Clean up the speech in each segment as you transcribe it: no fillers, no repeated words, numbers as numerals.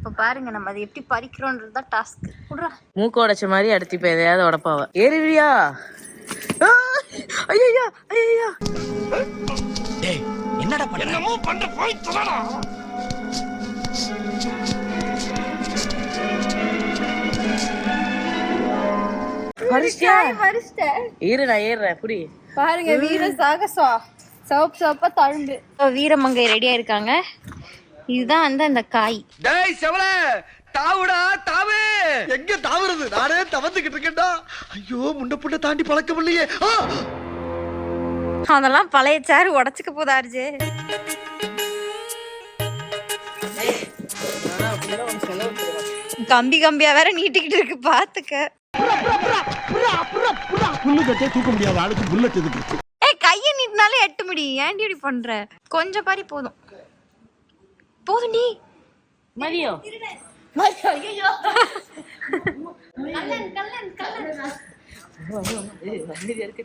இப்ப பாருங்க நம்ம அதை எப்படி பறிக்கிறோன்றதுதான் டாஸ்க். குடுறா. மூக்க உடைச்ச மாதிரி அடுத்து இப்ப எதையாவது உடப்பாவ. ஏறிவியா? ஐயா ஐயா டேய் என்னடா பண்ற? என்னமோ பண்ற போய் தொலைடா. நான் ஏறுறேன் புடி. பாருங்க வீர சாகசம் சோப்பா தழும்பு. வீரமங்கை ரெடியா இருக்காங்க. இதுதான் அந்த காய். டேய் செவல தாவுடா தாவு. எங்க தாவுறது? நானே தவந்துகிட்டு இருக்கேன்டா. ஐயோ முண்ட புண்ட தாண்டி பழக்கம் இல்லையே. அதெல்லாம் பழைய சேர் உடைச்சுக்க போதாருச்சு. கம்பியா வேற நீட்டிக்கிட்டு இருக்கு பாத்துக்க. தூக்க முடியாத ஆளுக்கு புல்லட் எதுக்கு? கைய நீட்டினாலே 8 முடி. ஏன்டி இப்படி பண்ற? கொஞ்சம் பாரி போதும் போதும்டி. மதியம்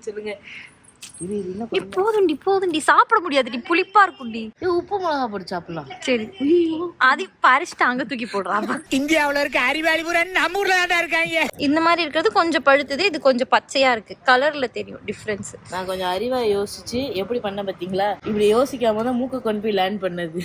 சொல்லுங்க. போதுண்டி சாப்பிட முடியாதுடி, புளிப்பா இருக்கும்டி. உப்பு மிளகா போட்டு சாப்பிடலாம். சரி அது பறிச்சுட்டு அங்க தூக்கி போடுறாங்க. இந்தியாவுல இருக்க அறிவாளிபுரன் நம்ம ஊர்ல தான் இருக்காங்க. இந்த மாதிரி இருக்கிறது கொஞ்சம் பழுத்தது, இது கொஞ்சம் பச்சையா இருக்கு. கலர்ல தெரியும் டிஃபரன்ஸ். நான் கொஞ்சம் அறிவா யோசிச்சு எப்படி பண்ண பாத்தீங்களா? இப்படி யோசிக்காம தான் மூக்க கொண்டு போய் லேர்ன் பண்ணது.